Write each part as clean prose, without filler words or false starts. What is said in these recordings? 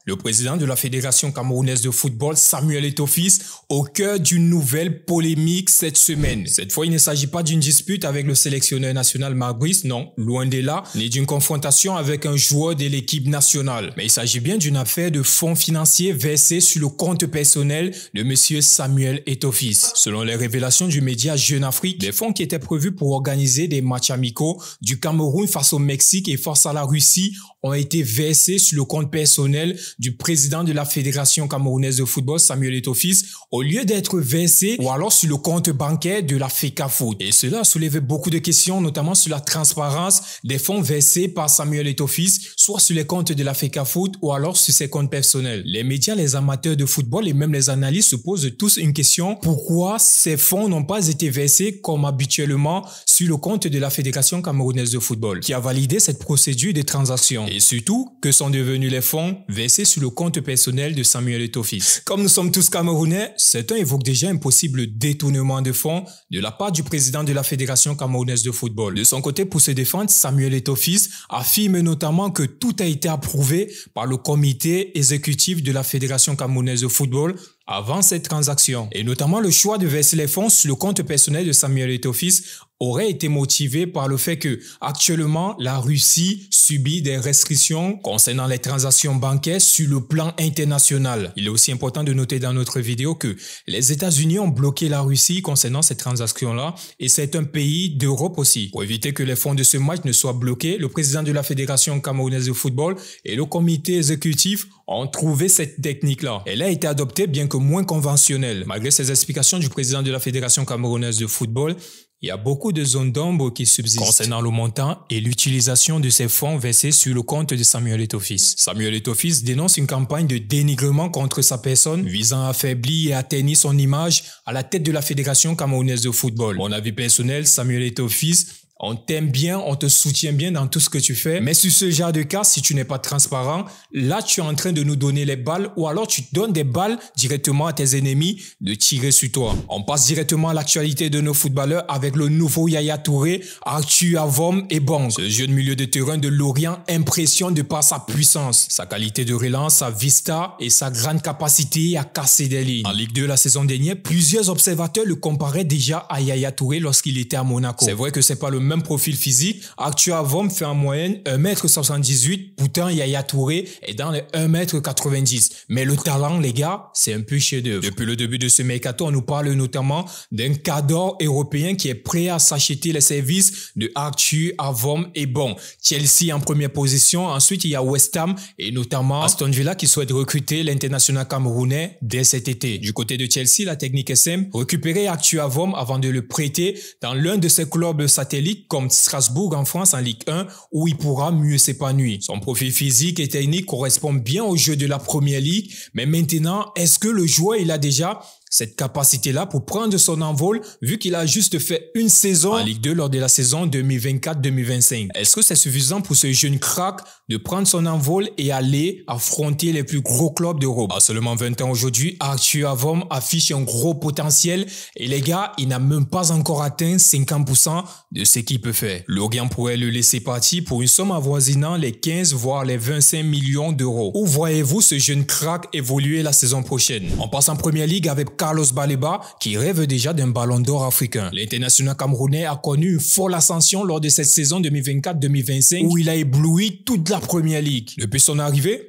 Le président de la Fédération camerounaise de football, Samuel Eto'o-Fils, au cœur d'une nouvelle polémique cette semaine. Cette fois, il ne s'agit pas d'une dispute avec le sélectionneur national Marc Brice, non, loin de là, ni d'une confrontation avec un joueur de l'équipe nationale. Mais il s'agit bien d'une affaire de fonds financiers versés sur le compte personnel de M. Samuel Eto'o-Fils. Selon les révélations du média Jeune Afrique, les fonds qui étaient prévus pour organiser des matchs amicaux du Cameroun face au Mexique et face à la Russie ont été versés sur le compte personnel du président de la Fédération camerounaise de football, Samuel Eto'o-Fils, au lieu d'être versés ou alors sur le compte bancaire de la FECAFOOT. Et cela a soulevé beaucoup de questions, notamment sur la transparence des fonds versés par Samuel Eto'o-Fils, soit sur les comptes de la FECAFOOT ou alors sur ses comptes personnels. Les médias, les amateurs de football et même les analystes se posent tous une question: pourquoi ces fonds n'ont pas été versés comme habituellement sur le compte de la Fédération camerounaise de football, qui a validé cette procédure de transaction? Et surtout, que sont devenus les fonds versés sur le compte personnel de Samuel Eto'o-Fils? Comme nous sommes tous Camerounais, certains évoquent déjà un possible détournement de fonds de la part du président de la Fédération camerounaise de football. De son côté, pour se défendre, Samuel Eto'o-Fils affirme notamment que tout a été approuvé par le comité exécutif de la Fédération camerounaise de football avant cette transaction. Et notamment le choix de verser les fonds sur le compte personnel de Samuel Eto'o-Fils aurait été motivé par le fait que actuellement la Russie subit des restrictions concernant les transactions bancaires sur le plan international. Il est aussi important de noter dans notre vidéo que les États-Unis ont bloqué la Russie concernant ces transactions-là, et c'est un pays d'Europe aussi. Pour éviter que les fonds de ce match ne soient bloqués, le président de la Fédération camerounaise de football et le comité exécutif ont trouvé cette technique-là. Elle a été adoptée bien que moins conventionnelle. Malgré ces explications du président de la Fédération camerounaise de football, il y a beaucoup de zones d'ombre qui subsistent concernant le montant et l'utilisation de ces fonds versés sur le compte de Samuel Eto'o-Fils. Samuel Eto'o-Fils dénonce une campagne de dénigrement contre sa personne visant à affaiblir et à ternir son image à la tête de la Fédération camerounaise de football. Mon avis personnel, Samuel Eto'o-Fils, on t'aime bien, on te soutient bien dans tout ce que tu fais. Mais sur ce genre de cas, si tu n'es pas transparent, là, tu es en train de nous donner les balles, ou alors tu donnes des balles directement à tes ennemis de tirer sur toi. On passe directement à l'actualité de nos footballeurs avec le nouveau Yaya Touré, Arthur Avom et Bong. Ce jeune milieu de terrain de Lorient impressionne de par sa puissance, sa qualité de relance, sa vista et sa grande capacité à casser des lignes. En Ligue 2 la saison dernière, plusieurs observateurs le comparaient déjà à Yaya Touré lorsqu'il était à Monaco. C'est vrai que c'est pas le même profil physique. Arthur Avom fait en moyenne 1m78, pourtant Yaya Touré est dans les 1m90. Mais le talent, les gars, c'est un peu chef-d'œuvre. Depuis le début de ce mercato, on nous parle notamment d'un cadre européen qui est prêt à s'acheter les services de Arthur Avom et Bong. Chelsea en première position, ensuite il y a West Ham et notamment Aston Villa qui souhaite recruter l'international camerounais dès cet été. Du côté de Chelsea, la technique est simple: récupérer Arthur Avom avant de le prêter dans l'un de ses clubs satellites comme Strasbourg en France en Ligue 1 où il pourra mieux s'épanouir. Son profil physique et technique correspond bien au jeu de la Première Ligue, mais maintenant, est-ce que le joueur il a déjà cette capacité-là pour prendre son envol vu qu'il a juste fait une saison en Ligue 2 lors de la saison 2024-2025? Est-ce que c'est suffisant pour ce jeune crack de prendre son envol et aller affronter les plus gros clubs d'Europe? À seulement 20 ans aujourd'hui, Arthur Avom affiche un gros potentiel et les gars, il n'a même pas encore atteint 50% de ce qu'il peut faire. Lorient pourrait le laisser partir pour une somme avoisinant les 15 voire les 25 millions d'euros. Où voyez-vous ce jeune crack évoluer la saison prochaine? On passe en Première Ligue avec Carlos Baleba qui rêve déjà d'un ballon d'or africain. L'international camerounais a connu une folle ascension lors de cette saison 2024-2025 où il a ébloui toute la Première Ligue. Depuis son arrivée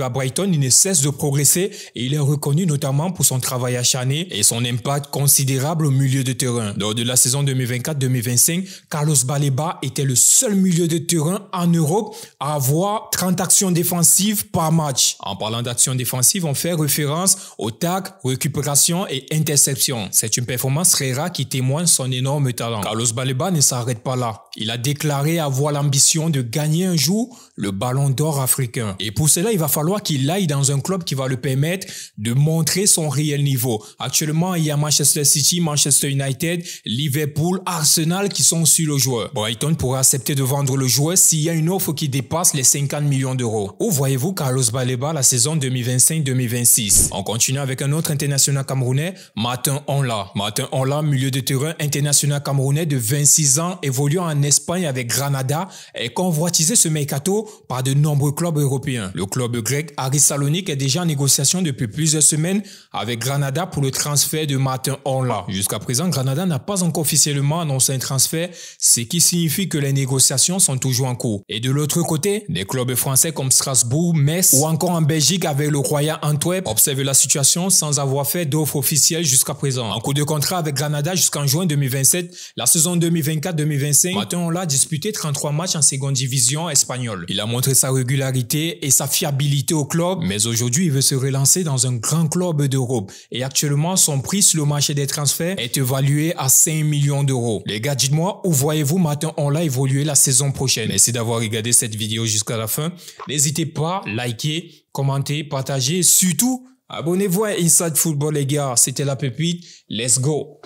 à Brighton, il ne cesse de progresser et il est reconnu notamment pour son travail acharné et son impact considérable au milieu de terrain. Lors de la saison 2024-2025, Carlos Baleba était le seul milieu de terrain en Europe à avoir 30 actions défensives par match. En parlant d'actions défensives, on fait référence au tag, récupération et interception. C'est une performance très rare qui témoigne son énorme talent. Carlos Baleba ne s'arrête pas là. Il a déclaré avoir l'ambition de gagner un jour le ballon d'or africain. Et pour cela, il va falloir qu'il aille dans un club qui va le permettre de montrer son réel niveau. Actuellement, il y a Manchester City, Manchester United, Liverpool, Arsenal qui sont sur le joueur. Brighton pourra accepter de vendre le joueur s'il y a une offre qui dépasse les 50 millions d'euros. Où voyez-vous Carlos Baleba la saison 2025-2026? On continue avec un autre international l'international camerounais Martin Onla. Martin Onla, milieu de terrain international camerounais de 26 ans, évoluant en Espagne avec Granada, est convoitisé ce mercato par de nombreux clubs européens. Le club grec Aris Salonique est déjà en négociation depuis plusieurs semaines avec Granada pour le transfert de Martin Onla. Jusqu'à présent, Granada n'a pas encore officiellement annoncé un transfert, ce qui signifie que les négociations sont toujours en cours. Et de l'autre côté, des clubs français comme Strasbourg, Metz ou encore en Belgique avec le Royal Antwerp observent la situation sans avoir fait d'offre officielle jusqu'à présent. En cours de contrat avec Granada jusqu'en juin 2027, la saison 2024-2025, Martin Onla a disputé 33 matchs en seconde division espagnole. Il a montré sa régularité et sa fiabilité au club, mais aujourd'hui il veut se relancer dans un grand club d'Europe. Et actuellement, son prix sur le marché des transferts est évalué à 5 millions d'euros. Les gars, dites-moi où voyez-vous Martin Onla évoluer la saison prochaine. Merci d'avoir regardé cette vidéo jusqu'à la fin. N'hésitez pas à liker, commenter, partager et surtout, abonnez-vous à Inside Football les gars. C'était la pépite. Let's go!